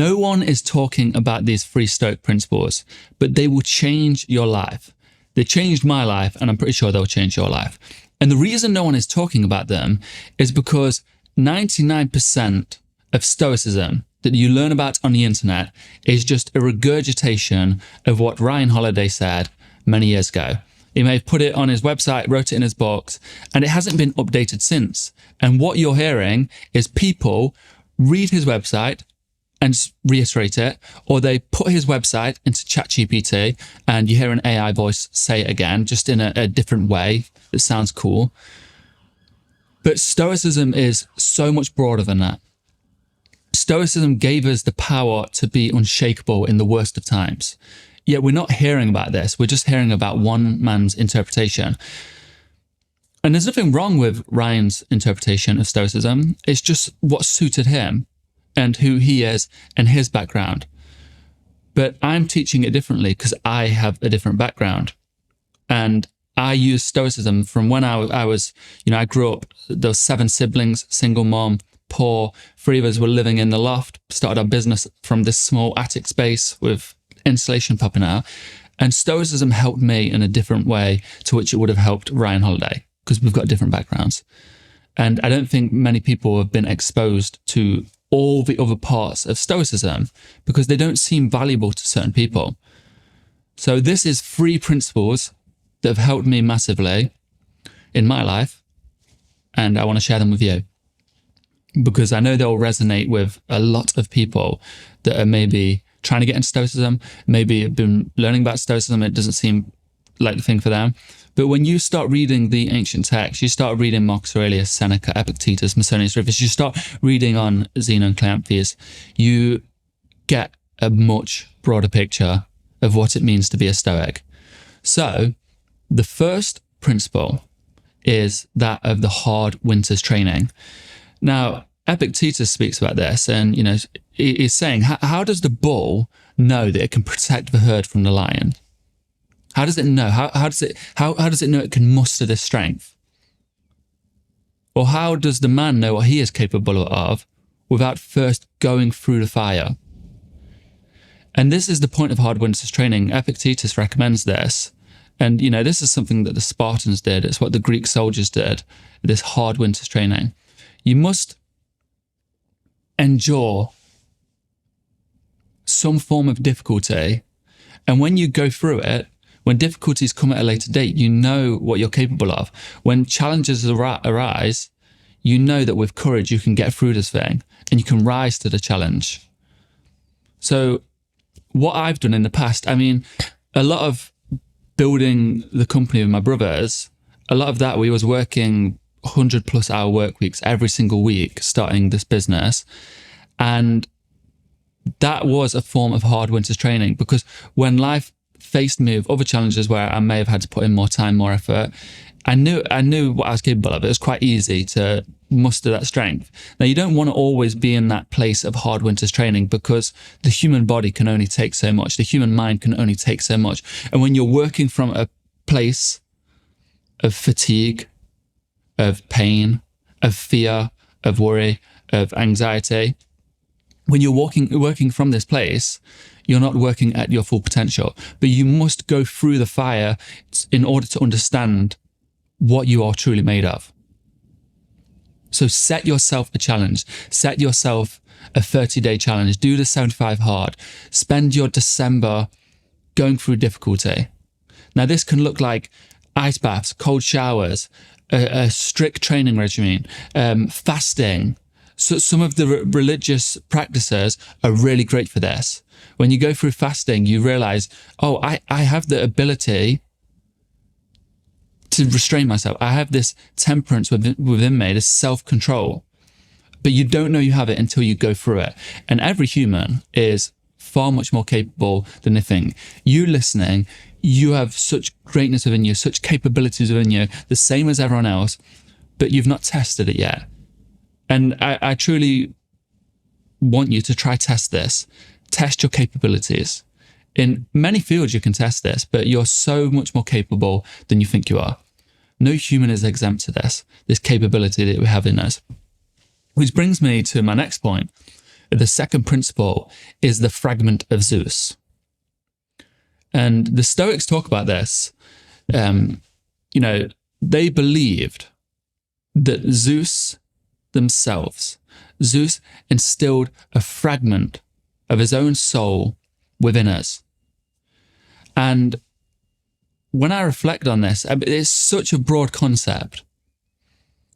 No one is talking about these 3 Stoic principles, but they will change your life. They changed my life, and I'm pretty sure they'll change your life. And the reason no one is talking about them is because 99% of Stoicism that you learn about on the internet is just a regurgitation of what Ryan Holiday said many years ago. He may have put it on his website, wrote it in his books, and it hasn't been updated since. And what you're hearing is people read his website and reiterate it, or they put his website into ChatGPT and you hear an AI voice say it again, just in a different way that sounds cool. But Stoicism is so much broader than that. Stoicism gave us the power to be unshakable in the worst of times. Yet we're not hearing about this. We're just hearing about one man's interpretation. And there's nothing wrong with Ryan's interpretation of Stoicism. It's just what suited him and who he is and his background. But I'm teaching it differently because I have a different background. And I use Stoicism from when I was, I grew up, there were 7 siblings, single mom, poor. 3 of us were living in the loft, started our business from this small attic space with insulation popping out. And Stoicism helped me in a different way to which it would have helped Ryan Holiday, because we've got different backgrounds. And I don't think many people have been exposed to all the other parts of Stoicism because they don't seem valuable to certain people. So this is 3 principles that have helped me massively in my life, and I want to share them with you because I know they'll resonate with a lot of people that are maybe trying to get into Stoicism, maybe have been learning about Stoicism. It doesn't seem like the thing for them. But when you start reading the ancient texts, you start reading Marcus Aurelius, Seneca, Epictetus, Musonius Rufus, you start reading on Zeno and Cleanthes, you get a much broader picture of what it means to be a Stoic. So the first principle is that of the hard winter's training. Now, Epictetus speaks about this, and he's saying, how does the bull know that it can protect the herd from the lion? How does it know? How does it know it can muster this strength? Or how does the man know what he is capable of without first going through the fire? And this is the point of hard winter's training. Epictetus recommends this. And, this is something that the Spartans did. It's what the Greek soldiers did, this hard winter's training. You must endure some form of difficulty. And when you go through it, when difficulties come at a later date, you know what you're capable of. When challenges arise, you know that with courage, you can get through this thing and you can rise to the challenge. So what I've done in the past, a lot of building the company with my brothers, a lot of that we was working 100+ hour work weeks every single week, starting this business. And that was a form of hard winter's training, because when life faced me with other challenges where I may have had to put in more time, more effort, I knew what I was capable of. It was quite easy to muster that strength. Now, you don't want to always be in that place of hard winter's training because the human body can only take so much. The human mind can only take so much. And when you're working from a place of fatigue, of pain, of fear, of worry, of anxiety, when you're working from this place, you're not working at your full potential. But you must go through the fire in order to understand what you are truly made of. So set yourself a challenge. Set yourself a 30-day challenge. Do the 75 hard. Spend your December going through difficulty. Now, this can look like ice baths, cold showers, a strict training regime, fasting. So some of the religious practices are really great for this. When you go through fasting, you realize, I have the ability to restrain myself. I have this temperance within me, this self-control. But you don't know you have it until you go through it. And every human is far much more capable than they think. You listening, you have such greatness within you, such capabilities within you, the same as everyone else, but you've not tested it yet. And I truly want you to try test this. Test your capabilities. In many fields you can test this, but you're so much more capable than you think you are. No human is exempt to this capability that we have in us. Which brings me to my next point. The second principle is the fragment of Zeus. And the Stoics talk about this. They believed that Zeus instilled a fragment of his own soul within us. And when I reflect on this, it's such a broad concept.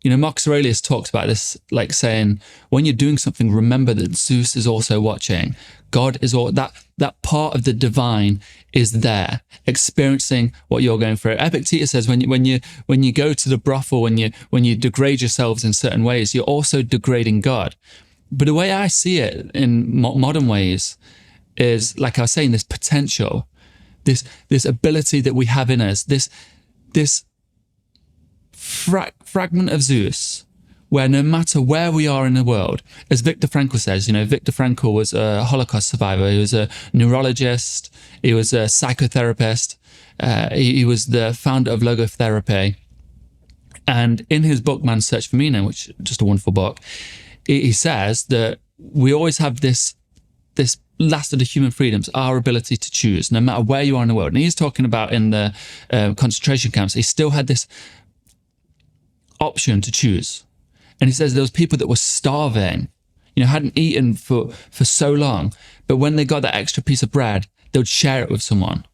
Marcus Aurelius talks about this, like saying, when you're doing something, remember that Zeus is also watching. God is all that part of the divine is there, experiencing what you're going through. Epictetus says, when you go to the brothel, when you degrade yourselves in certain ways, you're also degrading God. But the way I see it in modern ways is, like I was saying, this potential, this ability that we have in us, this fragment of Zeus, where no matter where we are in the world, as Viktor Frankl says, Viktor Frankl was a Holocaust survivor. He was a neurologist. He was a psychotherapist. He was the founder of logotherapy. And in his book, Man's Search for Meaning, which is just a wonderful book, he says that we always have this last of the human freedoms, our ability to choose, no matter where you are in the world. And he's talking about in the concentration camps, he still had this option to choose. And he says there was people that were starving, hadn't eaten for so long, but when they got that extra piece of bread, they would share it with someone.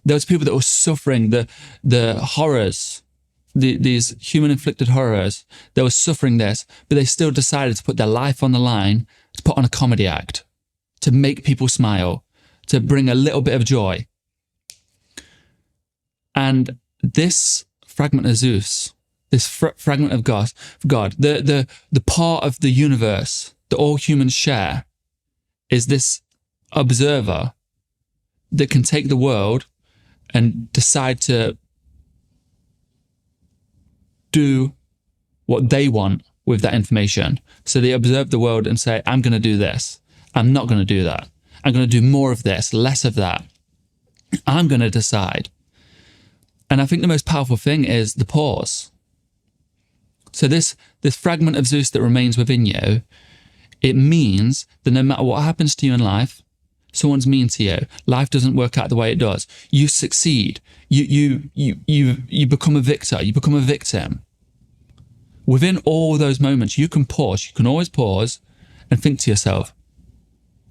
There was people that were suffering the horrors, these human-inflicted horrors. They were suffering this, but they still decided to put their life on the line, to put on a comedy act, to make people smile, to bring a little bit of joy. And this fragment of Zeus, this fragment of God, the part of the universe that all humans share, is this observer that can take the world and decide to do what they want with that information. So they observe the world and say, I'm going to do this. I'm not going to do that. I'm going to do more of this, less of that. I'm going to decide. And I think the most powerful thing is the pause. So this fragment of Zeus that remains within you, it means that no matter what happens to you in life, someone's mean to you, life doesn't work out the way it does, you succeed, you become a victor, you become a victim. Within all those moments, you can pause. You can always pause and think to yourself,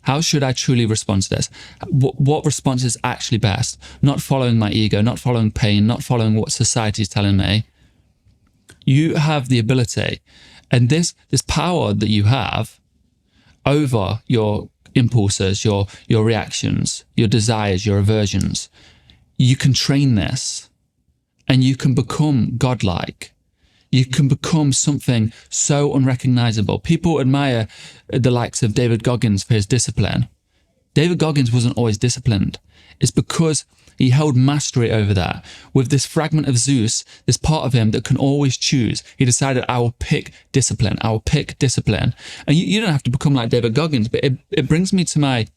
how should I truly respond to this? What response is actually best? Not following my ego, not following pain, not following what society is telling me. You have the ability, and this power that you have over your impulses, your reactions, your desires, your aversions, you can train this, and you can become godlike. You can become something so unrecognizable. People admire the likes of David Goggins for his discipline. David Goggins wasn't always disciplined. It's because he held mastery over that. With this fragment of Zeus, this part of him that can always choose, he decided, I will pick discipline. I will pick discipline. And you don't have to become like David Goggins, but it brings me to my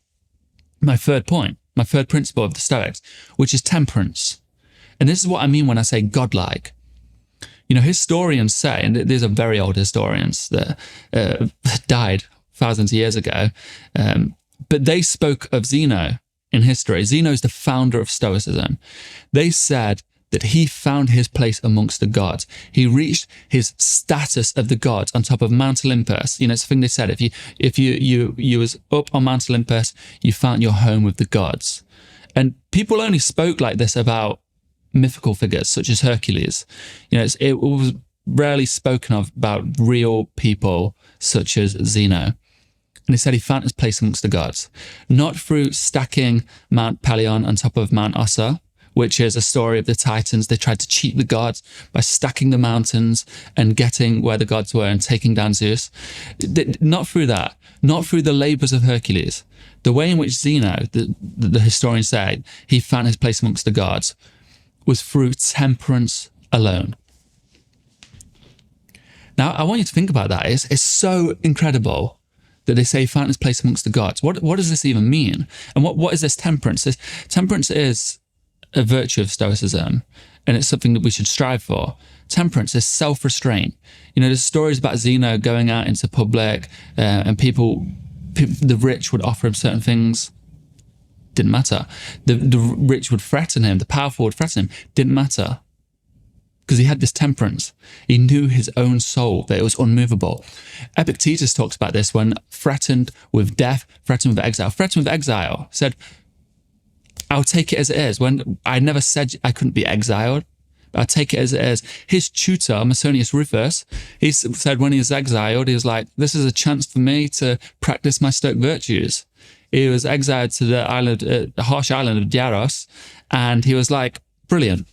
third point, my third principle of the Stoics, which is temperance. And this is what I mean when I say godlike. Historians say, and these are very old historians that died thousands of years ago, but they spoke of Zeno in history. Zeno is the founder of Stoicism. They said that he found his place amongst the gods. He reached his status of the gods on top of Mount Olympus. It's the thing they said. If you was up on Mount Olympus, you found your home with the gods. And people only spoke like this about mythical figures such as Hercules. It was rarely spoken of about real people such as Zeno. And he said he found his place amongst the gods, not through stacking Mount Pelion on top of Mount Ossa, which is a story of the Titans. They tried to cheat the gods by stacking the mountains and getting where the gods were and taking down Zeus. Not through that, not through the labors of Hercules. The way in which Zeno, the historians say, he found his place amongst the gods was through temperance alone. Now, I want you to think about that. It's so incredible that they say he found his place amongst the gods. What does this even mean? And what is this temperance? Temperance is a virtue of Stoicism, and it's something that we should strive for. Temperance is self-restraint. There's stories about Zeno going out into public and people The rich would offer him certain things, didn't matter. The rich would threaten him, the powerful would threaten him, didn't matter. Because he had this temperance. He knew his own soul, that it was unmovable. Epictetus talks about this when threatened with death, threatened with exile, said, I'll take it as it is. When I never said I couldn't be exiled, but I'll take it as it is. His tutor, Musonius Rufus, he said when he was exiled, he was like, this is a chance for me to practice my Stoic virtues. He was exiled to the harsh island of Diaros, and he was like, brilliant.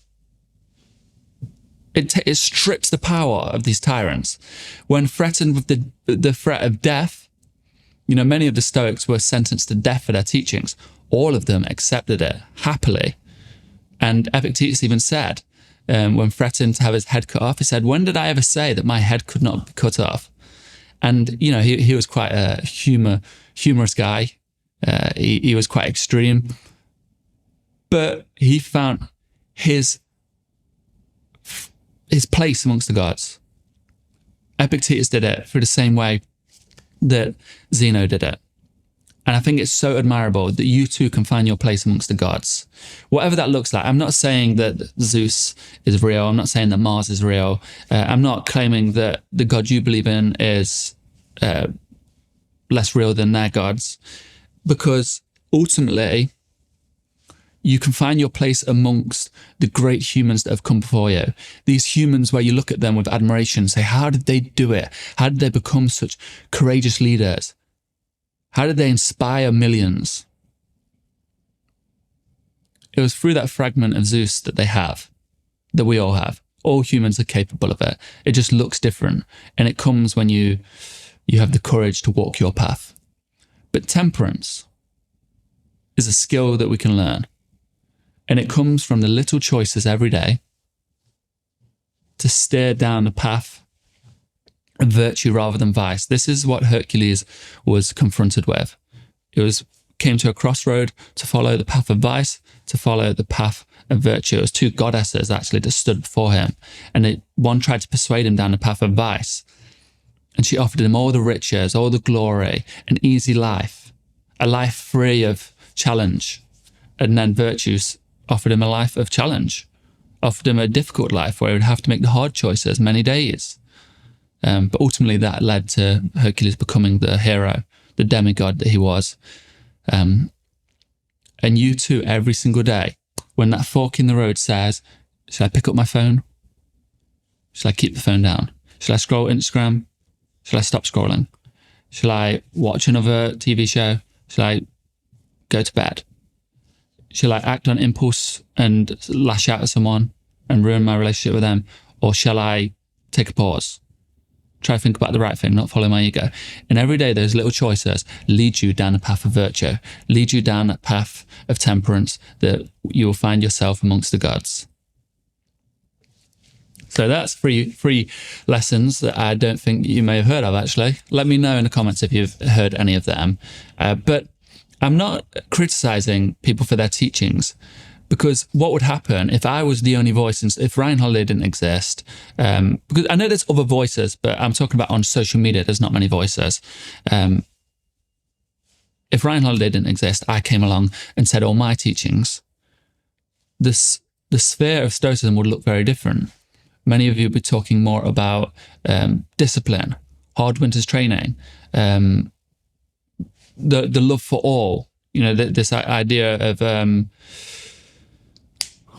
It strips the power of these tyrants. When threatened with the threat of death, many of the Stoics were sentenced to death for their teachings. All of them accepted it happily. And Epictetus even said, when threatened to have his head cut off, he said, when did I ever say that my head could not be cut off? And, he was quite a humorous guy. He was quite extreme. But he found his place amongst the gods. Epictetus did it through the same way that Zeno did it. And I think it's so admirable that you too can find your place amongst the gods. Whatever that looks like. I'm not saying that Zeus is real. I'm not saying that Mars is real. I'm not claiming that the God you believe in is less real than their gods. Because ultimately, you can find your place amongst the great humans that have come before you. These humans where you look at them with admiration and say, how did they do it? How did they become such courageous leaders? How did they inspire millions? It was through that fragment of Zeus that they have, that we all have. All humans are capable of it. It just looks different. And it comes when you have the courage to walk your path. But temperance is a skill that we can learn. And it comes from the little choices every day to steer down the path of virtue rather than vice. This is what Hercules was confronted with. It came to a crossroad to follow the path of vice, to follow the path of virtue. It was two goddesses actually that stood before him. And one tried to persuade him down the path of vice. And she offered him all the riches, all the glory, an easy life, a life free of challenge. And then virtues offered him a life of challenge, offered him a difficult life where he would have to make the hard choices many days. But ultimately that led to Hercules becoming the hero, the demigod that he was. And you too, every single day, when that fork in the road says, should I pick up my phone? Should I keep the phone down? Should I scroll Instagram? Should I stop scrolling? Should I watch another TV show? Should I go to bed? Shall I act on impulse and lash out at someone and ruin my relationship with them? Or shall I take a pause? Try to think about the right thing, not follow my ego. And every day those little choices lead you down a path of virtue, lead you down that path of temperance that you will find yourself amongst the gods. So that's three lessons that I don't think you may have heard of, actually. Let me know in the comments if you've heard any of them. But I'm not criticizing people for their teachings, because what would happen if I was the only voice, if Ryan Holiday didn't exist? Because I know there's other voices, but I'm talking about on social media, there's not many voices. If Ryan Holiday didn't exist, I came along and said all my teachings, the sphere of Stoicism would look very different. Many of you would be talking more about discipline, hard winter's training, the love for all, this idea of,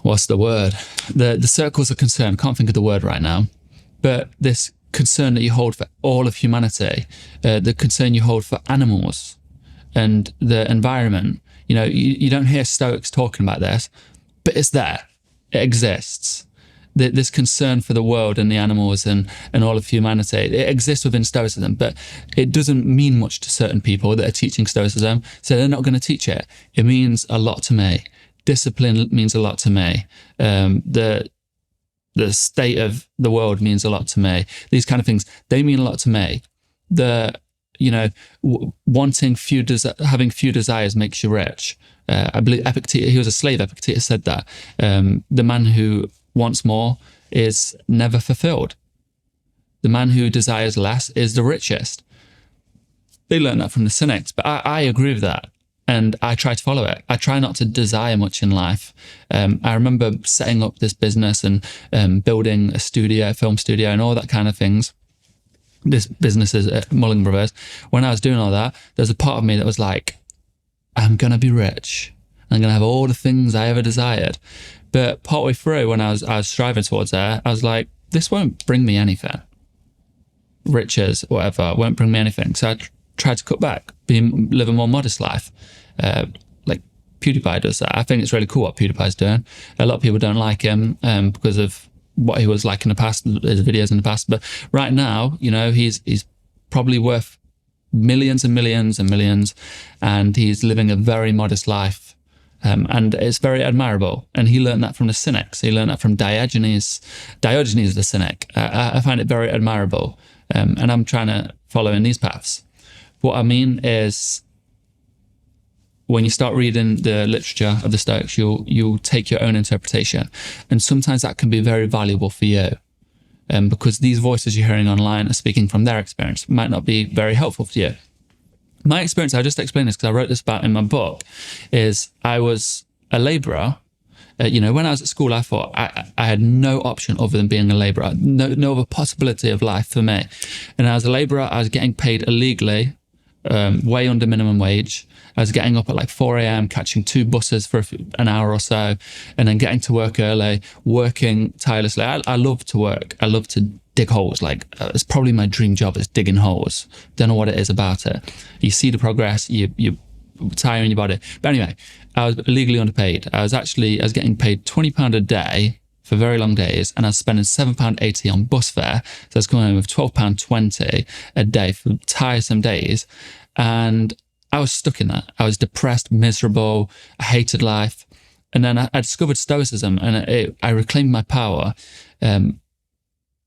what's the word? The circles of concern. Can't think of the word right now. But this concern that you hold for all of humanity, the concern you hold for animals and the environment. You don't hear Stoics talking about this, but it's there. It exists. This concern for the world and the animals and all of humanity, it exists within Stoicism, but it doesn't mean much to certain people that are teaching Stoicism, so they're not going to teach it. It means a lot to me. Discipline means a lot to me. The state of the world means a lot to me. These kind of things, they mean a lot to me. Having few desires makes you rich. I believe Epictetus, he was a slave. Epictetus said that. The man who wants more is never fulfilled. The man who desires less is the richest. They learned that from the Cynics, but I agree with that. And I try to follow it. I try not to desire much in life. I remember setting up this business and building a film studio and all that kind of things. This business is Mulligan Brothers. When I was doing all that, there's a part of me that was like, I'm going to be rich. I'm going to have all the things I ever desired. But partway through, when I was striving towards that, I was like, this won't bring me anything. Riches, whatever, won't bring me anything. So I tried to cut back, live a more modest life. Like PewDiePie does that. I think it's really cool what PewDiePie's doing. A lot of people don't like him because of what he was like in the past, his videos in the past. But right now, you know, he's probably worth millions and millions and millions, and he's living a very modest life. And it's very admirable. And he learned that from the Cynics. He learned that from Diogenes the Cynic. I find it very admirable. And I'm trying to follow in these paths. What I mean is, when you start reading the literature of the Stoics, you'll take your own interpretation. And sometimes that can be very valuable for you. Because these voices you're hearing online are speaking from their experience. Might not be very helpful for you. My experience, I'll just explain this because I wrote this about in my book, is I was a labourer. You know, when I was at school, I thought I had no option other than being a labourer, no other possibility of life for me. And as a labourer, I was getting paid illegally, way under minimum wage. I was getting up at like 4 a.m, catching 2 buses for an hour or so, and then getting to work early, working tirelessly. I love to work. I love to dig holes. Like, it's probably my dream job, is digging holes. Don't know what it is about it. You see the progress, you tire in your body. But anyway, I was legally underpaid. I was getting paid £20 a day for very long days, and I was spending £7.80 on bus fare. So I was coming home with £12.20 a day for tiresome days. And I was stuck in that. I was depressed, miserable. I hated life. And then I discovered Stoicism, and I reclaimed my power.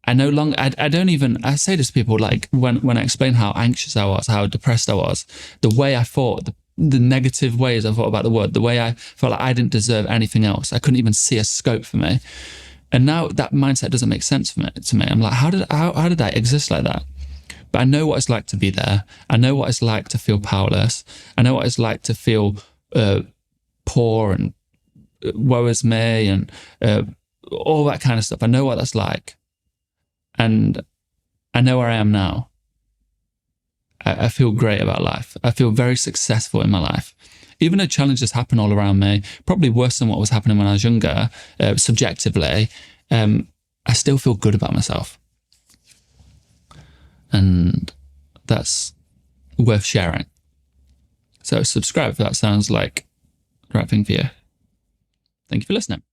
I no longer, I say this to people, like when I explain how anxious I was, how depressed I was, the way I thought, the negative ways I thought about the world, the way I felt like I didn't deserve anything else. I couldn't even see a scope for me. And now that mindset doesn't make sense to me. I'm like, how did I exist like that? But I know what it's like to be there. I know what it's like to feel powerless. I know what it's like to feel poor and woe is me and all that kind of stuff. I know what that's like. And I know where I am now. I feel great about life. I feel very successful in my life. Even though challenges happen all around me, probably worse than what was happening when I was younger, subjectively, I still feel good about myself. And that's worth sharing. So subscribe if that sounds like the right thing for you. Thank you for listening.